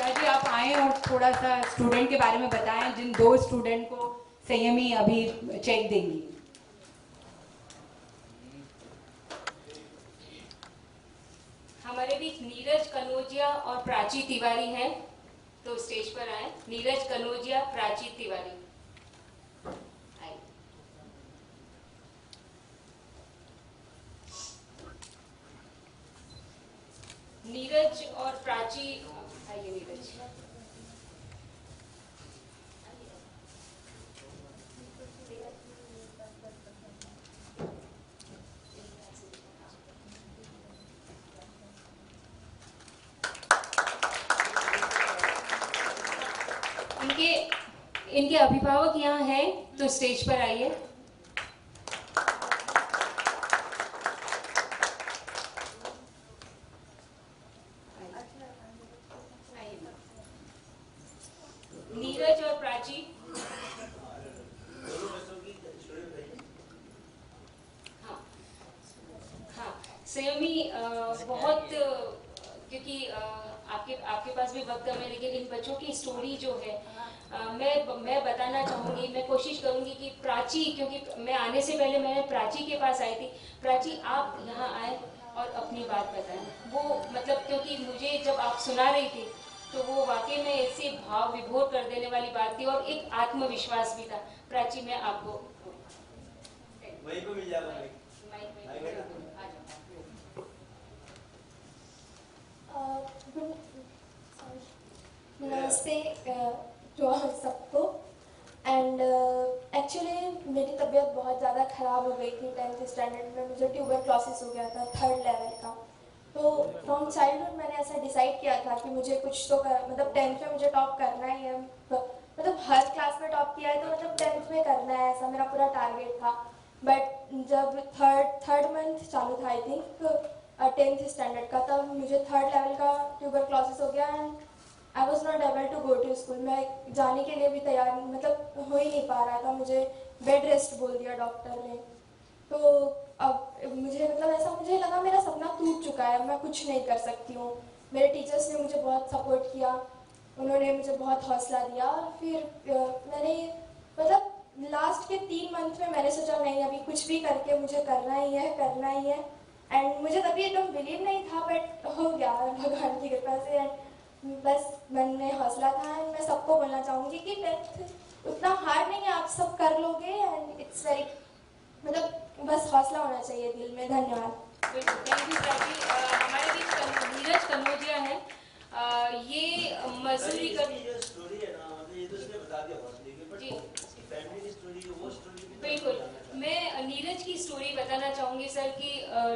पिता जी आप आएँ और थोड़ा सा स्टूडेंट के बारे में बताएं जिन 2 स्टूडेंट को संयमी अभी चेक देंगी। हमारे बीच नीरज कनौजिया और प्राची तिवारी हैं, तो स्टेज पर आए। नीरज कनौजिया, प्राची तिवारी। नीरज और प्राची, आइए नीरज। इनके अभिभावक यहाँ हैं, तो स्टेज पर आइए। नीरज और प्राची, हाँ हाँ, संयमी बहुत, क्योंकि आपके पास भी वक्त कम है, लेकिन इन बच्चों की स्टोरी जो है मैं बताना चाहूँगी। मैं कोशिश करूँगी कि प्राची, क्योंकि मैं आने से पहले मैं प्राची के पास आई थी। प्राची आप यहाँ आए और अपनी बात बताएं। वो मतलब क्योंकि मुझे जब आप सुना रही थी तो वो वाकई में ऐसे भाव विभोर कर देने वाली बात थी और एक आत्मविश्वास भी था। प्राची मैं आपको वही को मिल जाएगा नमस्ते सबको। एंड एक्चुअली मेरी तबीयत बहुत ज़्यादा ख़राब हो गई थी 10th स्टैंडर्ड में। मुझे ट्यूबरक्लोसिस हो गया था 3rd लेवल का। तो फ्रॉम चाइल्डहुड मैंने ऐसा डिसाइड किया था कि मुझे कुछ तो मतलब 10th में मुझे टॉप करना ही है। मतलब हर क्लास में टॉप किया है तो मतलब 10th में करना है, ऐसा मेरा पूरा टारगेट था। बट जब थर्ड मंथ चालू था आई थिंक 10th स्टैंडर्ड का, तब मुझे 3rd लेवल का ट्यूबरक्लोसिस हो गया and I was not able to go to school. मैं जाने के लिए भी तैयार मतलब हो ही नहीं पा रहा था। मुझे बेड रेस्ट बोल दिया डॉक्टर ने। तो अब मुझे मतलब ऐसा मुझे लगा मेरा सपना टूट चुका है, मैं कुछ नहीं कर सकती हूँ। मेरे टीचर्स ने मुझे बहुत सपोर्ट किया, उन्होंने मुझे बहुत हौसला दिया। और फिर मैंने मतलब लास्ट के 3 मंथ में मैंने सोचा नहीं, अभी कुछ भी करके मुझे करना ही है। एंड मुझे तभी एकदम बिलीव नहीं था, बट हो गया भगवान की कृपा से। एंड बस मन में हौसला था। एंड मैं सबको बोलना चाहूँगी कि 10th उतना हार्ड नहीं है, आप सब कर लोगे। एंड इट्स वेरी मतलब बस हौसला होना चाहिए दिल में। धन्यवाद। Thank you Prachi. हमारे बीच नीरज कनौजिया है। ये मजदूरी कर स्टोरी है ना, मतलब ये तो उसने बता दिया हौसले की, बट इसकी फैमिली की स्टोरी, वो स्टोरी भी बिल्कुल। मैं नीरज की स्टोरी बताना चाहूँगी सर कि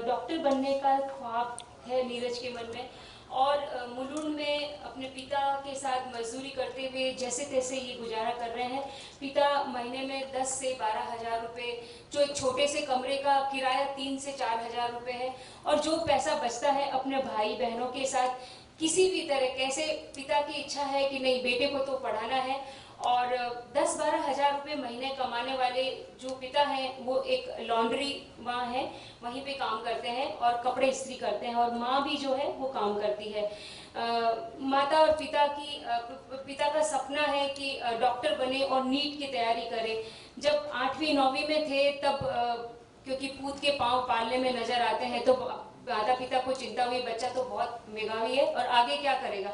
डॉक्टर बनने का ख्वाब है नीरज के मन में, और मुलुंड में अपने पिता के साथ मजदूरी करते हुए जैसे तैसे ये गुजारा कर रहे हैं। पिता महीने में 10 से 12 हज़ार रुपये, जो एक छोटे से कमरे का किराया 3 से 4 हज़ार रुपये है, और जो पैसा बचता है अपने भाई बहनों के साथ किसी भी तरह, कैसे पिता की इच्छा है कि नहीं बेटे को तो पढ़ाना है, और 10-12 हज़ार रुपये महीने कमाने वाले जो पिता हैं वो एक लॉन्ड्री माँ है, वहीं पे काम करते हैं और कपड़े इस्त्री करते हैं, और माँ भी जो है वो काम करती है। माता और पिता का सपना है कि डॉक्टर बने और नीट की तैयारी करे। जब 8वीं 9वीं में थे तब क्योंकि पूत के पाँव पालने में नजर आते हैं तो माता पिता को चिंता हुई, बच्चा तो बहुत मेधावी है और आगे क्या करेगा।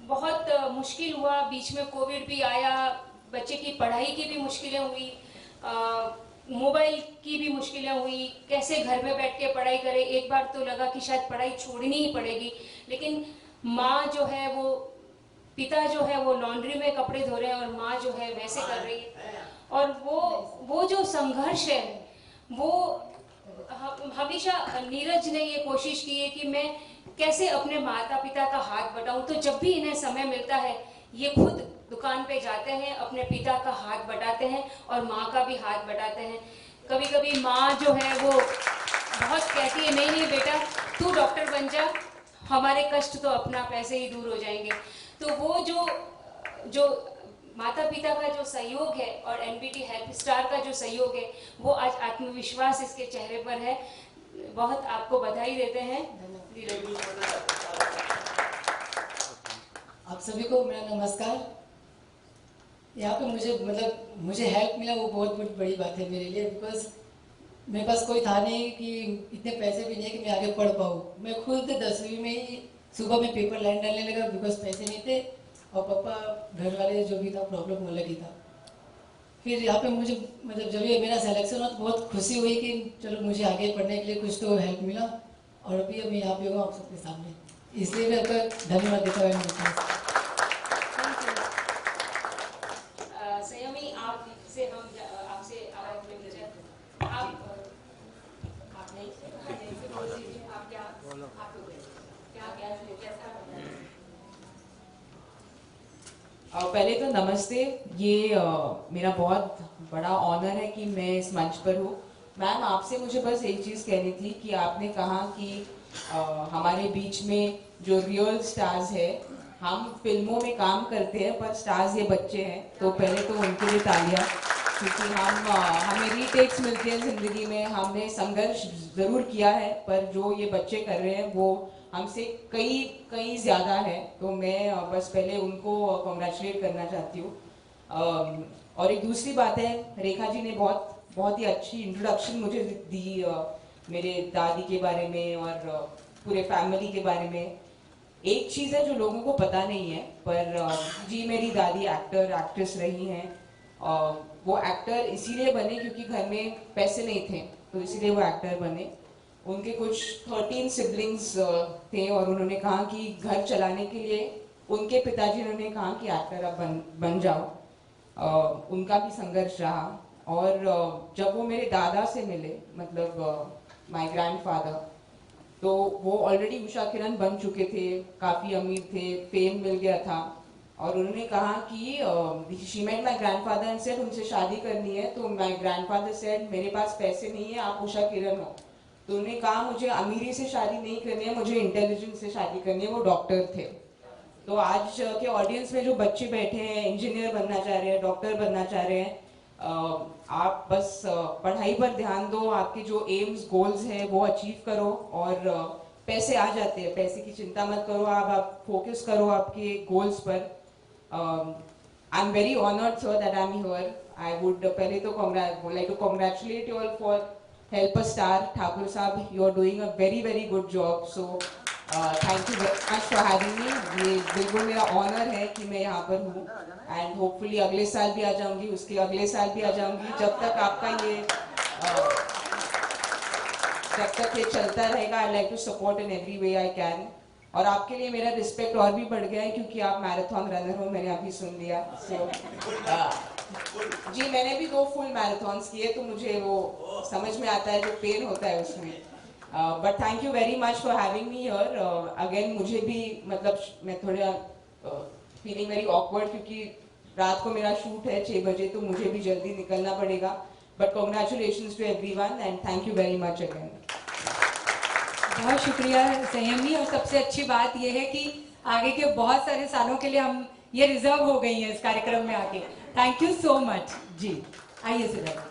बहुत मुश्किल हुआ, बीच में कोविड भी आया, बच्चे की पढ़ाई की भी मुश्किलें हुई, मोबाइल की भी मुश्किलें हुई, कैसे घर में बैठ के पढ़ाई करें। एक बार तो लगा कि शायद पढ़ाई छोड़नी ही पड़ेगी, लेकिन माँ जो है वो, पिता जो है वो लॉन्ड्री में कपड़े धो रहे हैं और माँ जो है वैसे कर रही है। और वो जो संघर्ष है वो हमेशा नीरज ने ये कोशिश की है कि मैं कैसे अपने माता पिता का हाथ बटाऊं। तो जब भी इन्हें समय मिलता है ये खुद दुकान पे जाते हैं, अपने पिता का हाथ बटाते हैं और माँ का भी हाथ बटाते हैं। कभी कभी माँ जो है वो बहुत कहती है, नहीं बेटा तू डॉक्टर बन जा, हमारे कष्ट तो अपना पैसे ही दूर हो जाएंगे। तो वो जो माता पिता का जो सहयोग है और एनबीटी हेल्प स्टार का जो सहयोग है, वो आज आत्मविश्वास इसके चेहरे पर है। बहुत आपको बधाई देते हैं। आप सभी को मेरा नमस्कार। यहाँ पे मुझे हेल्प मिला वो बहुत बड़ी बात है मेरे लिए, बिकॉज मेरे पास कोई था नहीं कि इतने पैसे भी नहीं कि मैं आगे पढ़ पाऊँ। मैं खुद 10वीं में ही सुबह में पेपर लाइन डालने लगा, बिकॉज पैसे नहीं थे और पापा घर वाले जो भी था प्रॉब्लम अलग ही था। फिर यहाँ पे मुझे जब ये मेरा सिलेक्शन हुआ तो बहुत खुशी हुई कि चलो मुझे आगे पढ़ने के लिए कुछ तो हेल्प मिला, और अभी मैं यहाँ पे हूँ आप सबके सामने, इसलिए मैं आपका धन्यवाद देता हूँ। संयमी, आपसे आवाज में मुझे आप पहले तो नमस्ते। ये मेरा बहुत बड़ा ऑनर है कि मैं इस मंच पर हूँ। मैम, आपसे मुझे बस एक चीज़ कहनी थी कि आपने कहा कि हमारे बीच में जो रियल स्टार्स है, हम फिल्मों में काम करते हैं पर स्टार्स ये बच्चे हैं, तो पहले तो उनके लिए तालियां, क्योंकि हमें रीटेक्स मिलते हैं ज़िंदगी में। हमने संघर्ष ज़रूर किया है पर जो ये बच्चे कर रहे हैं वो हमसे कई ज़्यादा है, तो मैं बस पहले उनको कॉन्ग्रेचुलेट करना चाहती हूँ। और एक दूसरी बात है, रेखा जी ने बहुत ही अच्छी इंट्रोडक्शन मुझे दी मेरे दादी के बारे में और पूरे फैमिली के बारे में। एक चीज़ है जो लोगों को पता नहीं है, पर जी मेरी दादी एक्ट्रेस रही हैं। वो एक्टर इसीलिए बने क्योंकि घर में पैसे नहीं थे, तो इसीलिए वो एक्टर बने। उनके कुछ 13 सिबलिंग्स थे और उन्होंने कहा कि घर चलाने के लिए उनके पिताजी ने कहा कि एक्टर अब बन जाओ। उनका भी संघर्ष रहा, और जब वो मेरे दादा से मिले, मतलब माय ग्रैंडफादर, तो वो ऑलरेडी उषा किरण बन चुके थे, काफ़ी अमीर थे, फेम मिल गया था, और उन्होंने कहा कि she met my grandfather and said उनसे शादी करनी है, तो माय ग्रैंडफादर सेड मेरे पास पैसे नहीं है, आप उषा किरण हो। तो उन्होंने कहा मुझे अमीरी से शादी नहीं करनी है, मुझे इंटेलिजेंस से शादी करनी है। वो डॉक्टर थे। तो आज के ऑडियंस में जो बच्चे बैठे हैं, इंजीनियर बनना चाह रहे हैं, डॉक्टर बनना चाह रहे हैं, आप बस पढ़ाई पर ध्यान दो, आपके जो एम्स गोल्स हैं वो अचीव करो, और पैसे आ जाते हैं, पैसे की चिंता मत करो, आप फोकस करो आपके गोल्स पर। I am very honoured sir that I am here. I would पहले तो like to congratulate you all for Help a Star. Thakur Saab, you are doing a very good job. So thank you very much for having me. ये बिल्कुल मेरा honour है कि मैं यहाँ पर हूँ, एंड होपफुली अगले साल भी आ जाऊँगी, उसके अगले साल भी आ जाऊँगी, जब तक ये चलता रहेगा। I like to support in every way I can. और आपके लिए मेरा रिस्पेक्ट और भी बढ़ गया है क्योंकि आप मैराथन रनर हो, मैंने अभी सुन लिया। जी, मैंने भी 2 फुल मैराथन्स किए, तो मुझे वो समझ में आता है जो पेन होता है उसमें। But thank you very much for having me here again. मुझे भी मैं थोड़ा फीलिंग वेरी ऑकवर्ड, क्योंकि रात को मेरा शूट है 6 बजे, तो मुझे भी जल्दी निकलना पड़ेगा। But congratulations to everyone and thank you very much again. बहुत शुक्रिया संयमी, और सबसे अच्छी बात यह है कि आगे के बहुत सारे सालों के लिए हम ये रिजर्व हो गई हैं इस कार्यक्रम में आके। थैंक यू सो मच जी। आइए सर।